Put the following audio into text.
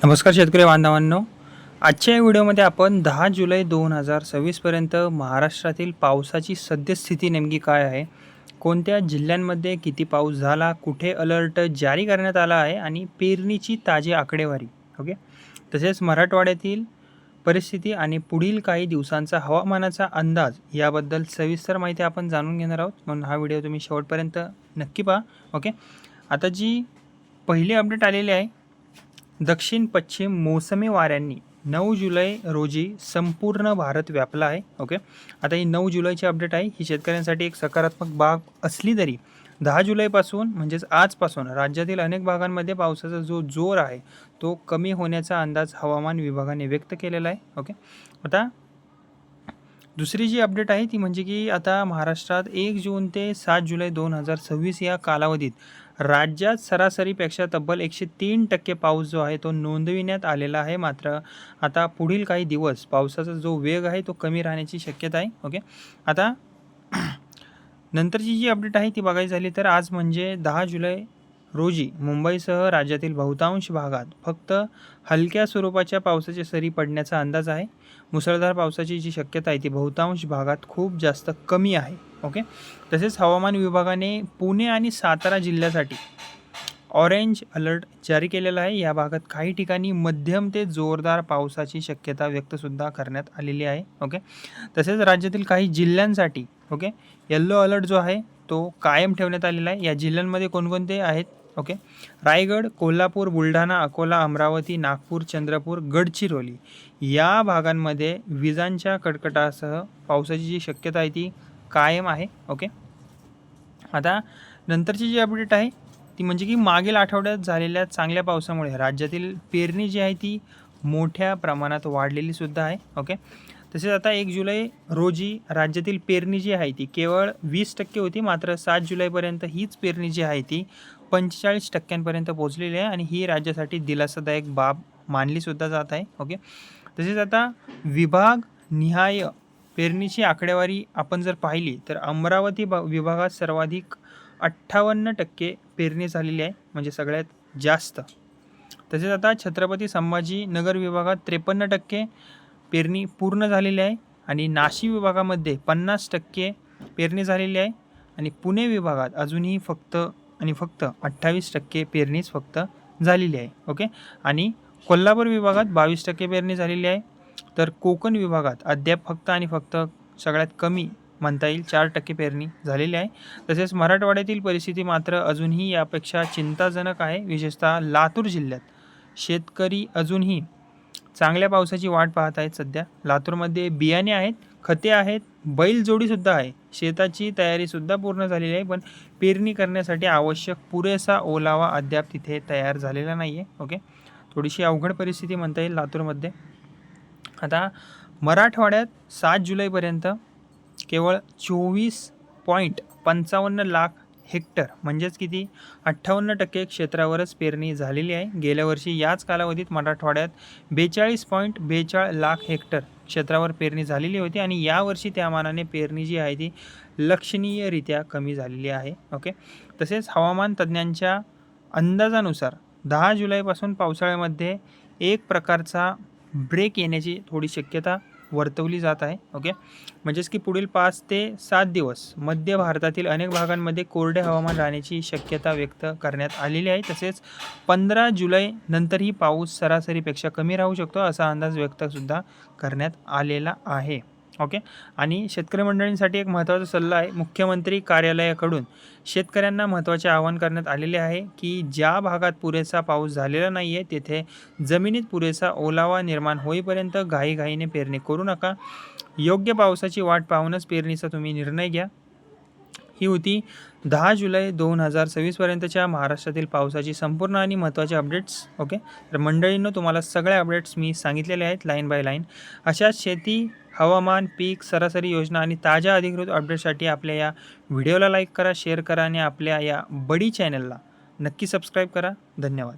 नमस्कार शेतकरी बांधवांनो, आजच्या या व्हिडिओमध्ये आपण 10 जुलै 2026 पर्यंत महाराष्ट्रातील पावसाची सद्यस्थिती नेमकी काय आहे, कोणत्या जिल्ह्यांमध्ये किती पाऊस झाला, कुठे अलर्ट जारी करण्यात आला आहे आणि पेरणीची ताजी आकडेवारी. ओके. तसेच मराठवाड्यातील परिस्थिती आणि पुढील काही दिवसांचा हवामानाचा अंदाज याबद्दल सविस्तर माहिती आपण जाणून घेणार आहोत. म्हणून हा व्हिडिओ तुम्ही शेवटपर्यंत नक्की पहा. ओके. आता जी पहिली अपडेट आलेली आहे, दक्षिण पश्चिम मोसमी वाऱ्यांनी 9 जुलै रोजी संपूर्ण भारत व्यापला आहे. ओके. आता ही 9 जुलैची अपडेट आहे, ही शेतकऱ्यांसाठी एक सकारात्मक बाब असली तरी 10 जुलैपासून म्हणजेच आजपासून राज्यातील अनेक भागांमध्ये पावसाचा जो जोर आहे तो कमी होण्याचा अंदाज हवामान विभागाने व्यक्त केलेला आहे. ओके. आता दुसरी जी अपडेट आहे ती म्हणजे की आता महाराष्ट्रात 1 जून ते 7 जुलै 2026 या कालावधीत राज्यात सरासरीपेक्षा तब्बल 103% पाऊस जो आहे तो नोंदविण्यात आलेला आहे. मात्र आता पुढील काही दिवस पावसाचा जो वेग आहे तो कमी राहण्याची शक्यता आहे. ओके. आता नंतरची जी अपडेट आहे ती बघायची झाली तर आज म्हणजे 10 जुलै रोजी मुंबईसह राज्यातील बहुतांश भागात फक्त हलक्या स्वरूपाच्या पावसाच्या सरी पडण्याचा अंदाज आहे. मुसळधार पावसाची जी शक्यता आहे ती बहुतांश भागात खूप जास्त कमी आहे. ओके. तसेच हवामान विभागाने पुणे आणि सातारा जिल्ह्यासाठी ऑरेंज अलर्ट जारी केलेला आहे. या भागात काही ठिकाणी मध्यम ते जोरदार पावसाची शक्यता व्यक्तसुद्धा करण्यात आलेली आहे. ओके. तसेच राज्यातील काही जिल्ह्यांसाठी ओके येल्लो अलर्ट जो आहे तो कायम ठेवण्यात आलेला आहे. या जिल्ह्यांमध्ये कोणकोणते आहेत? ओके. रायगड, कोल्हापूर, बुलढाणा, अकोला, अमरावती, नागपूर, चंद्रपूर, गडचिरोली या भागांमध्ये विजांच्या कडकडाटासह पावसाची जी शक्यता आहे ती कायम आहे. ओके. आता नंतरची जी अपडेट आहे ती म्हणजे की मागील आठवड्यात झालेल्या चांगल्या पावसामुळे राज्यातील पेरणी जी आहे ती मोठ्या प्रमाणात वाढलेली सुद्धा आहे. ओके. तसेच आता 1 जुलै रोजी राज्यातील पेरणी जी आहे ती केवळ 20% होती. मात्र 7 जुलैपर्यंत हीच पेरणी जी आहे ती 45% पोहोचलेली आहे आणि ही राज्यासाठी दिलासादायक बाब मानली सुद्धा जात आहे. ओके. तसेच आता विभाग निहाय पेरणीची आकडेवारी आपण जर पाहिली तर अमरावती विभागात सर्वाधिक 58% पेरणी झालेली आहे, म्हणजे सगळ्यात जास्त. तसेच आता छत्रपती संभाजीनगर विभागात 53% पेरणी पूर्ण झालेली आहे आणि नाशिक विभागामध्ये 50% पेरणी झालेली आहे आणि पुणे विभागात अजूनही फक्त 28% पेरणीच फक्त झालेली आहे. ओके. आणि कोल्हापूर विभागात 22% पेरणी झालेली आहे. तर कोकण विभागात अद्याप फक्त सगळ्यात कमी म्हणता येईल 4% पेरणी झालेली आहे. तसेच मराठवाड्यातील परिस्थिती मात्र अजूनही यापेक्षा चिंताजनक आहे. विशेषतः लातूर जिल्ह्यात शेतकरी अजूनही चांगल्या पावसाची वाट पाहत आहेत. सध्या लातूरमध्ये बियाणे आहेत, खते आहेत, बैलजोडीसुद्धा आहे, शेताची तयारीसुद्धा पूर्ण झालेली आहे, पण पेरणी करण्यासाठी आवश्यक पुरेसा ओलावा अद्याप तिथे तयार झालेला नाही आहे. ओके. थोडीशी अवघड परिस्थिती म्हणता येईल लातूरमध्ये. आता मराठवाड्यात 7 जुलैपर्यंत केवळ 24.55 लाख हेक्टर म्हणजेच किती 58% क्षेत्रावरच पेरणी झालेली आहे. गेल्या वर्षी याच कालावधीत मराठवाड्यात 42.42 लाख हेक्टर क्षेत्रावर पेरणी झालेली होती आणि यावर्षी त्या मानाने पेरणी जी आहे ती लक्षणीयरित्या कमी झालेली आहे. ओके. तसेच हवामान तज्ज्ञांच्या अंदाजानुसार 10 जुलैपासून पावसाळ्यामध्ये एक प्रकारचा ब्रेक येण्याची थोडी शक्यता वर्तवली जात आहे. ओके. म्हणजेच की पुढील 5 ते 7 दिवस मध्य भारतातील अनेक भागांमध्ये कोरडे हवामान राहण्याची शक्यता व्यक्त करण्यात आलेली आहे. तसेच 15 जुलै नंतरही पाऊस सरासरीपेक्षा कमी राहू शकतो असा अंदाज व्यक्तसुद्धा करण्यात आलेला आहे. ओके. आणि शेतकरी मंडळींसाठी एक महत्त्वाचा सल्ला आहे. मुख्यमंत्री कार्यालयाकडून शेतकऱ्यांना महत्त्वाचे आवाहन करण्यात आलेले आहे की ज्या भागात पुरेसा पाऊस झालेला नाही आहे तेथे जमिनीत पुरेसा ओलावा निर्माण होईपर्यंत घाईघाईने पेरणी करू नका. योग्य पावसाची वाट पाहूनच पेरणीचा तुम्ही निर्णय घ्या. ही होती 10 जुलै 2026 पर्यंतच्या महाराष्ट्रातील पावसाची संपूर्ण आणि महत्त्वाची अपडेट्स. ओके. तर मंडळींनो, तुम्हाला सगळ्या अपडेट्स मी सांगितलेले आहेत लाईन बाय लाईन. अशाच शेती, हवामान, पीक, सरासरी योजना आणि ताज्या अधिकृत अपडेटसाठी आपल्या या व्हिडिओला लाईक करा, शेअर करा आणि आपल्या या बडी चॅनलला नक्की सबस्क्राईब करा. धन्यवाद.